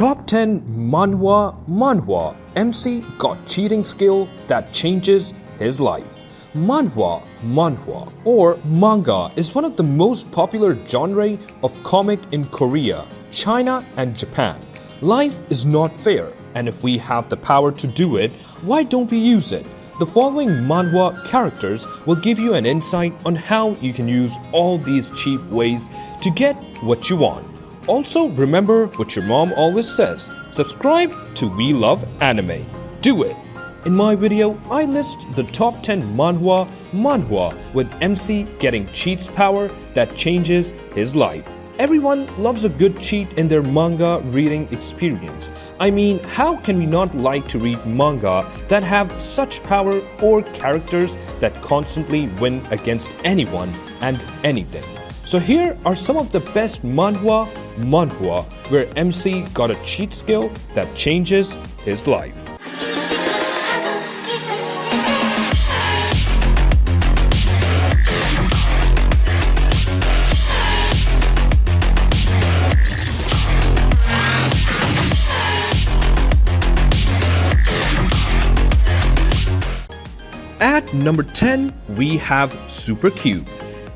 Top 10 Manhwa MC got cheating skill that changes his life. Manhwa or manga is one of the most popular genre of comic in Korea, China and Japan. Life is not fair, and if we have the power to do it, why don't we use it? The following manhwa characters will give you an insight on how you can use all these cheap ways to get what you want. Also, remember what your mom always says, subscribe to We Love Anime. Do it! In my video, I list the top 10 manhwa with MC getting cheats power that changes his life. Everyone loves a good cheat in their manga reading experience. I mean, how can we not like to read manga that have such power or characters that constantly win against anyone and anything? So here are some of the best manhwa where MC got a cheat skill that changes his life. At number 10, we have Super Cube.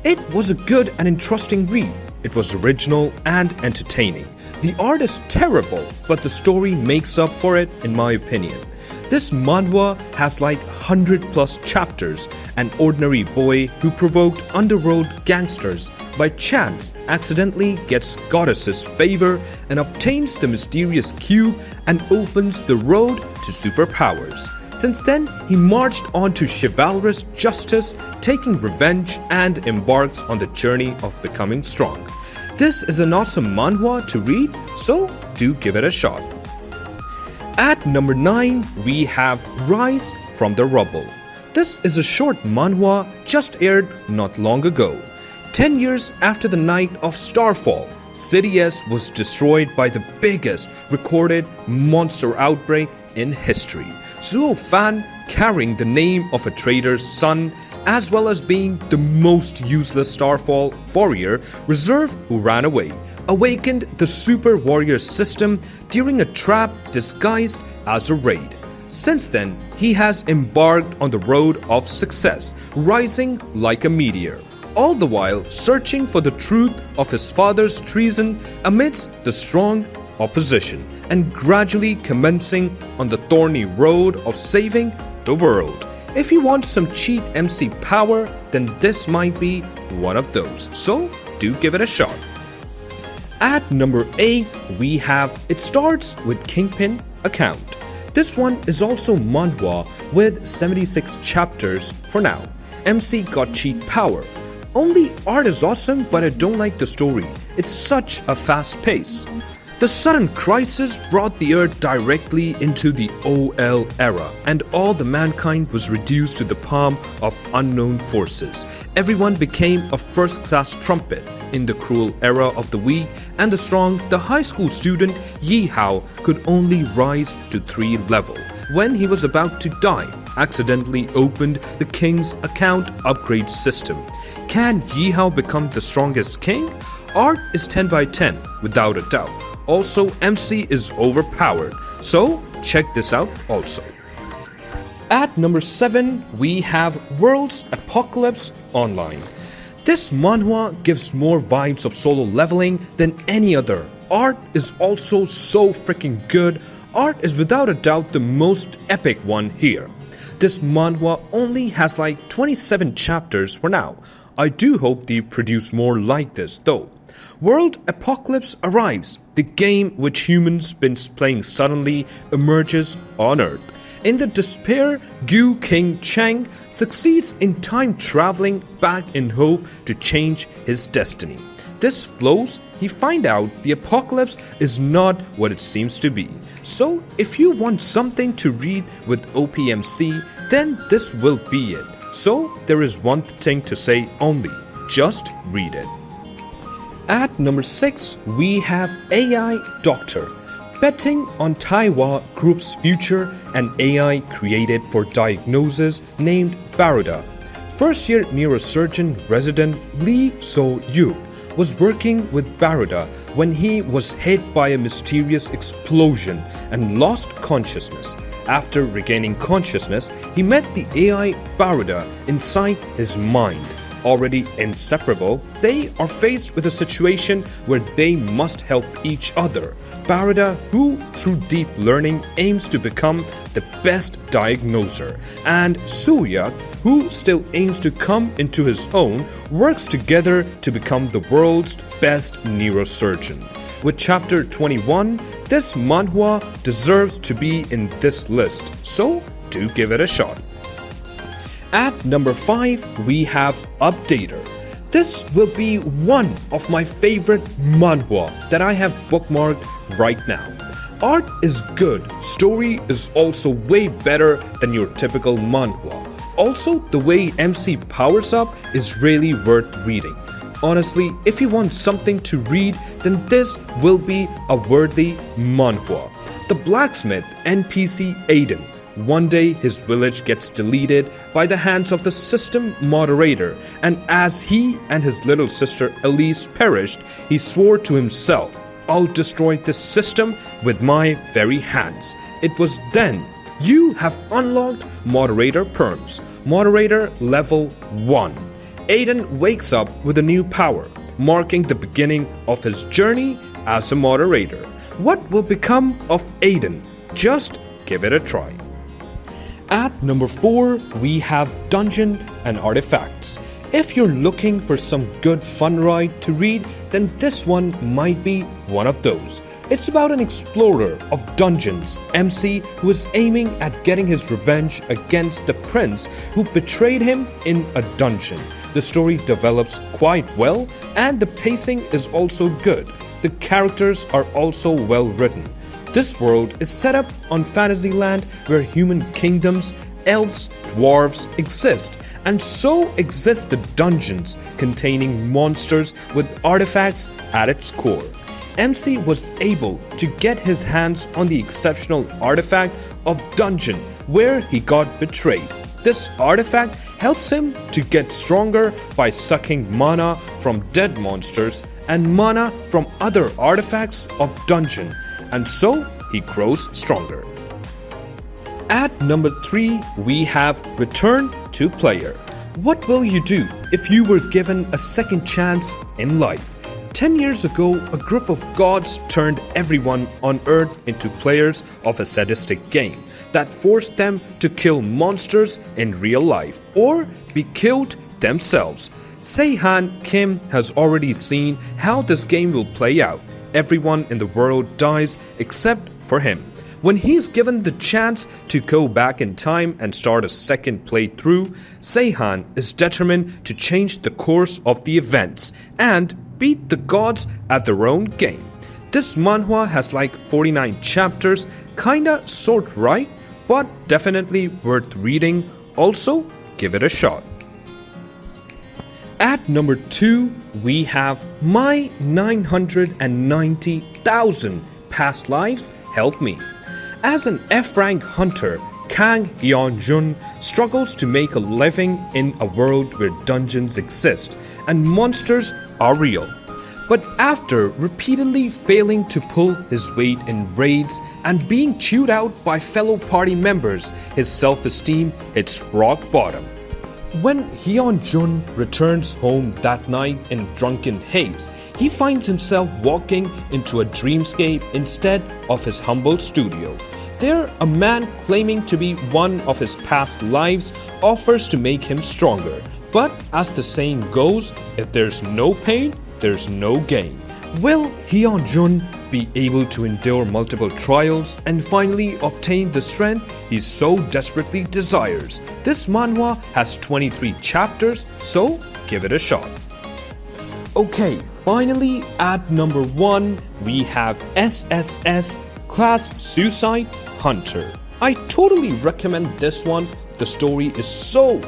It was a good and interesting read. It was original and entertaining. The art is terrible, but the story makes up for it in my opinion. This manhwa has like 100 plus chapters. An ordinary boy who provoked underworld gangsters by chance accidentally gets goddess's favor and obtains the mysterious cube and opens the road to superpowers. Since then, he marched on to chivalrous justice, taking revenge, and embarks on the journey of becoming strong. This is an awesome manhwa to read, so do give it a shot. At number 9, we have Rise from the Rubble. This is a short manhwa just aired not long ago. 10 years after the night of Starfall, City S was destroyed by the biggest recorded monster outbreak in history. Zuo Fan, carrying the name of a trader's son, as well as being the most useless Starfall warrior reserve who ran away, awakened the super warrior system during a trap disguised as a raid. Since then, he has embarked on the road of success, rising like a meteor, all the while searching for the truth of his father's treason amidst the strong opposition, and gradually commencing on the thorny road of saving the world. If you want some cheat MC power, then this might be one of those, so do give it a shot. At number 8, we have It Starts with Kingpin Account. This one is also manhwa with 76 chapters for now. MC got cheat power. Only art is awesome, but I don't like the story. It's such a fast pace. The sudden crisis brought the Earth directly into the OL era, and all the mankind was reduced to the palm of unknown forces. Everyone became a first-class trumpet. In the cruel era of the weak and the strong, the high school student Yi Hao could only rise to 3 level. When he was about to die, accidentally opened the King's Account upgrade system. Can Yi Hao become the strongest king? Art is 10 by 10, without a doubt. Also, MC is overpowered, so check this out also. At number 7, we have World's Apocalypse Online. This manhwa gives more vibes of solo leveling than any other. Art is also so freaking good. Art is without a doubt the most epic one here. This manhwa only has like 27 chapters for now. I do hope they produce more like this though. World Apocalypse arrives. The game which humans been playing suddenly emerges on Earth. In the despair, Gu King Chang succeeds in time traveling back in hope to change his destiny. This flows, he find out the apocalypse is not what it seems to be. So if you want something to read with OPMC, then this will be it. So there is one thing to say only, just read it. At number 6, we have AI Doctor. Betting on Taiwan Group's future, an AI created for diagnosis named Baruda. First-year neurosurgeon resident Lee So-yuk was working with Baruda when he was hit by a mysterious explosion and lost consciousness. After regaining consciousness, he met the AI Baruda inside his mind. Already inseparable, they are faced with a situation where they must help each other. Baruda, who through deep learning aims to become the best diagnoser, and Surya, who still aims to come into his own, works together to become the world's best neurosurgeon. With chapter 21, this manhwa deserves to be in this list, so do give it a shot. At number 5, we have Updater. This will be one of my favorite manhwa that I have bookmarked right now. Art is good, story is also way better than your typical manhwa. Also, the way MC powers up is really worth reading. Honestly, if you want something to read, then this will be a worthy manhwa. The blacksmith NPC Aiden. One day, his village gets deleted by the hands of the system moderator, and as he and his little sister Elise perished, he swore to himself, "I'll destroy this system with my very hands." It was then you have unlocked Moderator Perms, Moderator Level 1. Aiden wakes up with a new power, marking the beginning of his journey as a moderator. What will become of Aiden? Just give it a try. At number 4, we have Dungeon and Artifacts. If you're looking for some good fun ride to read, then this one might be one of those. It's about an explorer of dungeons, MC, who is aiming at getting his revenge against the prince who betrayed him in a dungeon. The story develops quite well, and the pacing is also good. The characters are also well written. This world is set up on Fantasyland where human kingdoms, elves, dwarves exist, and so exist the dungeons containing monsters with artifacts at its core. MC was able to get his hands on the exceptional artifact of Dungeon where he got betrayed. This artifact helps him to get stronger by sucking mana from dead monsters and mana from other artifacts of Dungeon, and so he grows stronger. At number 3, we have Return to Player. What will you do if you were given a second chance in life? 10 years ago, a group of gods turned everyone on Earth into players of a sadistic game that forced them to kill monsters in real life or be killed themselves. Seihan Kim has already seen how this game will play out. Everyone in the world dies except for him. When he's given the chance to go back in time and start a second playthrough, Seihan is determined to change the course of the events and beat the gods at their own game. This manhwa has like 49 chapters, kinda sort right, but definitely worth reading. Also, give it a shot. At number 2, we have My 990,000 Past Lives Help Me. As an F-rank hunter, Kang Hyun-jun struggles to make a living in a world where dungeons exist and monsters are real. But after repeatedly failing to pull his weight in raids and being chewed out by fellow party members, his self-esteem hits rock bottom. When Hyun-jun returns home that night in drunken haze, he finds himself walking into a dreamscape instead of his humble studio. There, a man claiming to be one of his past lives offers to make him stronger. But as the saying goes, if there's no pain, there's no gain. Will Hyun-jun be able to endure multiple trials and finally obtain the strength he so desperately desires? This manhwa has 23 chapters, so give it a shot. Okay, finally at number 1, we have SSS Class Suicide Hunter. I totally recommend this one. The story is so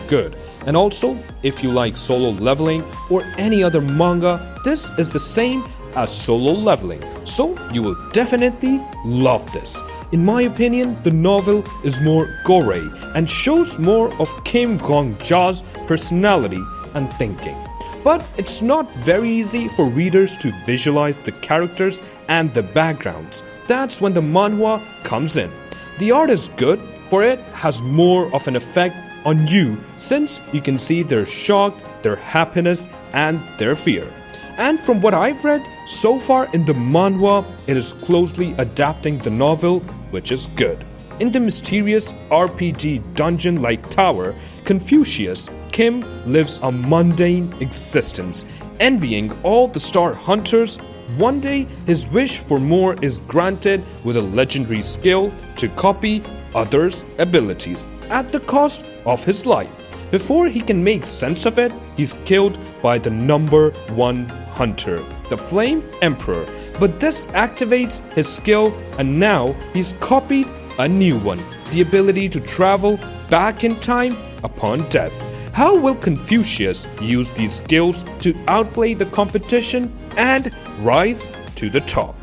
good. And also, if you like solo leveling or any other manga, this is the same as solo leveling, so you will definitely love this. In my opinion, the novel is more gore and shows more of Kim Gong-ja's personality and thinking. But it's not very easy for readers to visualize the characters and the backgrounds. That's when the manhwa comes in. The art is good, for it has more of an effect on you since you can see their shock, their happiness, and their fear. And from what I've read so far in the manhwa, it is closely adapting the novel, which is good. In the mysterious RPG dungeon-like tower, Confucius, Kim lives a mundane existence, envying all the star hunters. One day, his wish for more is granted with a legendary skill to copy others' abilities at the cost of his life. Before he can make sense of it, he's killed by the number 1 hunter, the Flame Emperor. But this activates his skill, and now he's copied a new one, the ability to travel back in time upon death. How will Confucius use these skills to outplay the competition and rise to the top?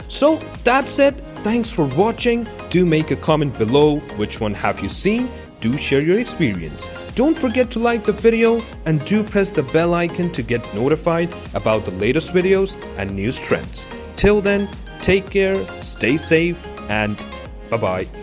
So that's it. Thanks for watching. Do make a comment below which one have you seen. Do share your experience. Don't forget to like the video and do press the bell icon to get notified about the latest videos and news trends. Till then, take care, stay safe, and bye-bye.